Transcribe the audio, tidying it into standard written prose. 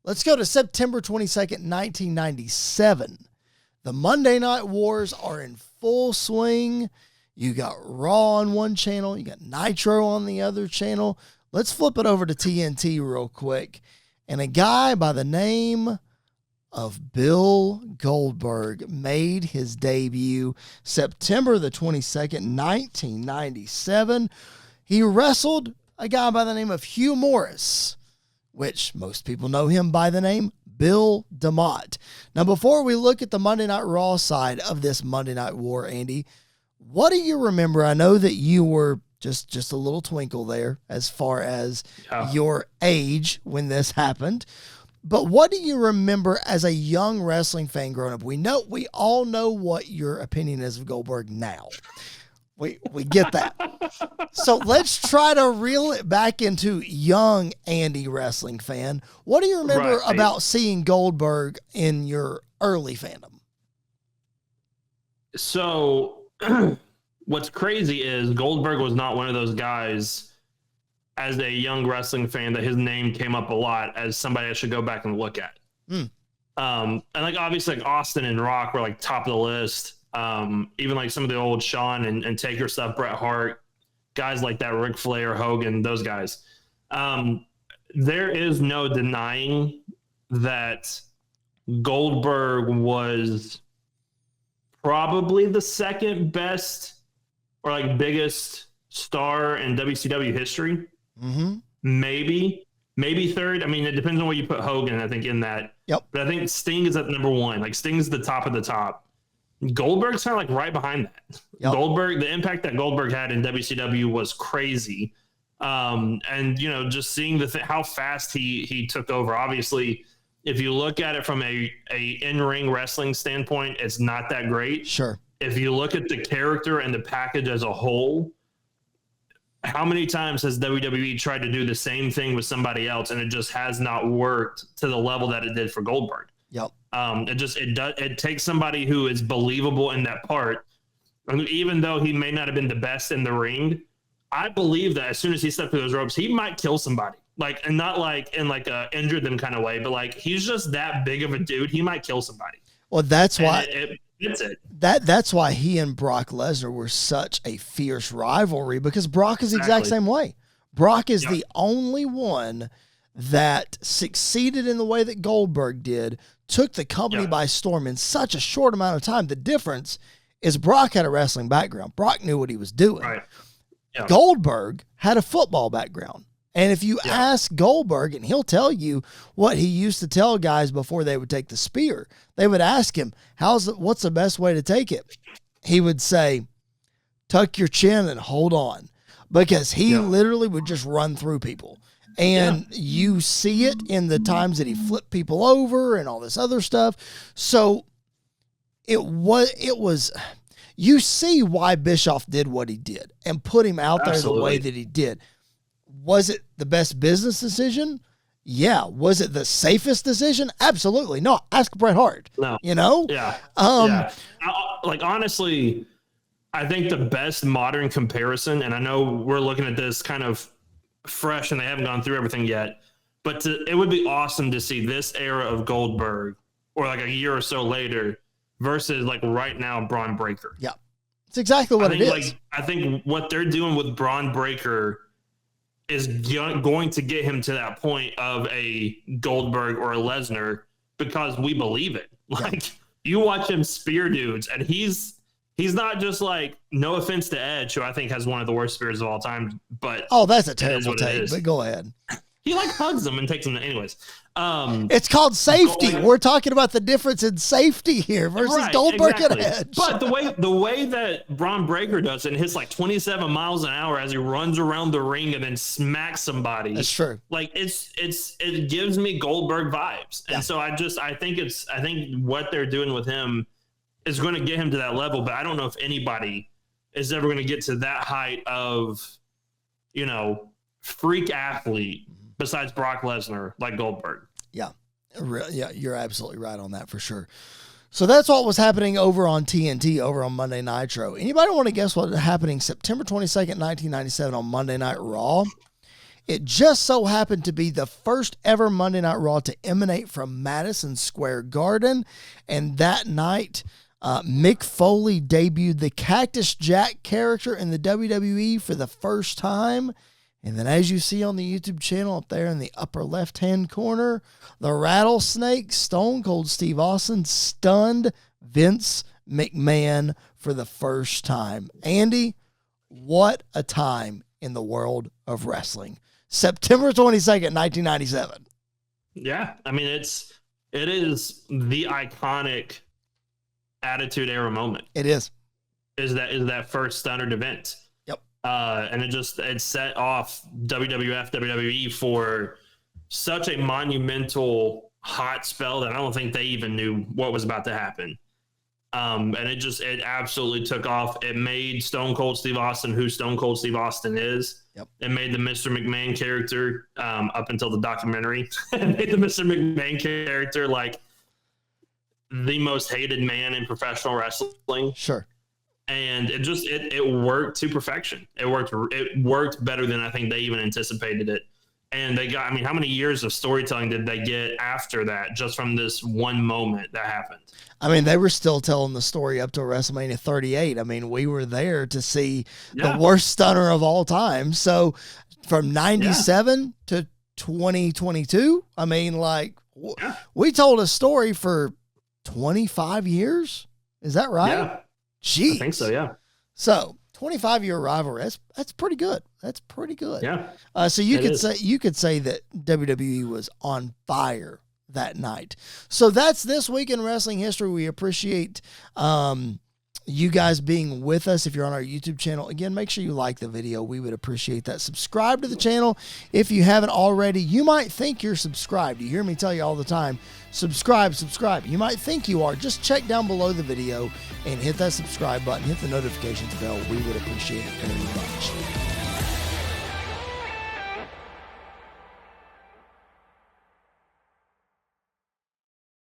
Let's go to September 22nd, 1997. The Monday Night Wars are in full swing. You got Raw on one channel. You got Nitro on the other channel. Let's flip it over to TNT real quick. And a guy by the name of Bill Goldberg made his debut September the 22nd, 1997. He wrestled a guy by the name of Hugh Morris, which most people know him by the name Bill DeMott. Now, before we look at the Monday Night Raw side of this Monday Night War, Andy, what do you remember? I know that you were just a little twinkle there as far as your age when this happened. But what do you remember as a young wrestling fan growing up? We all know what your opinion is of Goldberg now. We get that. So let's try to reel it back into young Andy wrestling fan. What do you remember about seeing Goldberg in your early fandom? So what's crazy is Goldberg was not one of those guys as a young wrestling fan that his name came up a lot as somebody I should go back and look at. And like, obviously like Austin and Rock were like top of the list. Even like some of the old Shawn and Taker stuff, Bret Hart, guys like that, Ric Flair, Hogan, those guys. There is no denying that Goldberg was probably the second best or like biggest star in WCW history. Maybe third. I mean, it depends on where you put Hogan, I think, in that. Yep. But I think Sting is at number one. Like, Sting's the top of the top. Goldberg's kind of like right behind that. Yep. Goldberg, the impact that Goldberg had in WCW was crazy. And, you know, just seeing how fast he took over. Obviously, if you look at it from a in-ring wrestling standpoint, it's not that great. Sure. If you look at the character and the package as a whole, how many times has WWE tried to do the same thing with somebody else and it just has not worked to the level that it did for Goldberg? Yep. It takes somebody who is believable in that part. And even though he may not have been the best in the ring, I believe that as soon as he stepped through those ropes, he might kill somebody. Like, and not like in like a injure them kind of way, but like he's just that big of a dude. He might kill somebody. Well, that's why it's it. That's why he and Brock Lesnar were such a fierce rivalry, because Brock is the exact same way. Brock is the only one that succeeded in the way that Goldberg did, took the company by storm in such a short amount of time. The difference is Brock had a wrestling background. Brock knew what he was doing. Right. Yeah. Goldberg had a football background. And if you ask Goldberg, and he'll tell you what he used to tell guys before they would take the spear, they would ask him, what's the best way to take it? He would say, tuck your chin and hold on, because he literally would just run through people. And you see it in the times that he flipped people over and all this other stuff. So it was, you see why Bischoff did what he did and put him out there the way that he did. Was it the best business decision? Yeah. Was it the safest decision? Absolutely. No, ask Bret Hart. No. You know? Yeah. Like, honestly, I think the best modern comparison, and I know we're looking at this kind of fresh and they haven't gone through everything yet, but it would be awesome to see this era of Goldberg or like a year or so later versus like right now Braun Breaker. Yeah. It's exactly what it is. Like, I think what they're doing with Braun Breaker is going to get him to that point of a Goldberg or a Lesnar, because we believe it. Like, you watch him spear dudes, and he's not just like, no offense to Edge, who I think has one of the worst spears of all time, but that's a terrible take, but go ahead. He like hugs them and takes them anyways. It's called safety. We're talking about the difference in safety here versus Goldberg and Edge. But the way that Braun Breaker does it, and hits like 27 miles an hour as he runs around the ring and then smacks somebody. That's true. Like, it gives me Goldberg vibes. And so I think what they're doing with him is going to get him to that level, but I don't know if anybody is ever going to get to that height of, you know, freak athlete besides Brock Lesnar, like Goldberg. Yeah. Yeah, you're absolutely right on that for sure. So that's what was happening over on TNT, over on Monday Nitro. Anybody want to guess what was happening September 22nd, 1997 on Monday Night Raw? It just so happened to be the first ever Monday Night Raw to emanate from Madison Square Garden. And that night, Mick Foley debuted the Cactus Jack character in the WWE for the first time. And then as you see on the YouTube channel up there in the upper left-hand corner, the Rattlesnake, Stone Cold Steve Austin, stunned Vince McMahon for the first time. Andy, what a time in the world of wrestling. September 22nd, 1997. Yeah, I mean, it is the iconic Attitude Era moment. It is. Is that first Standard event. Yep. And it set off WWF, WWE for such a monumental hot spell that I don't think they even knew what was about to happen. And it absolutely took off. It made Stone Cold Steve Austin who Stone Cold Steve Austin is. Yep. It made the Mr. McMahon character, up until the documentary, it made the Mr. McMahon character like the most hated man in professional wrestling. Sure. And it worked to perfection. It worked better than I think they even anticipated it. And they got, I mean, how many years of storytelling did they get after that just from this one moment that happened? I mean, they were still telling the story up to WrestleMania 38. I mean, we were there to see the worst stunner of all time. So from 97 to 2022, I mean, like, we told a story for 25 years. Is that right? Yeah. Jeez. I think so, yeah. So 25-year rivalry. That's pretty good. That's pretty good. Yeah. So you could say that WWE was on fire that night. So that's this week in wrestling history. We appreciate you guys being with us. If you're on our YouTube channel, again, make sure you like the video. We would appreciate that. Subscribe to the channel if you haven't already. You might think you're subscribed. You hear me tell you all the time, subscribe. You might think you are. Just check down below the video and hit that subscribe button. Hit the notifications bell. We would appreciate it very much.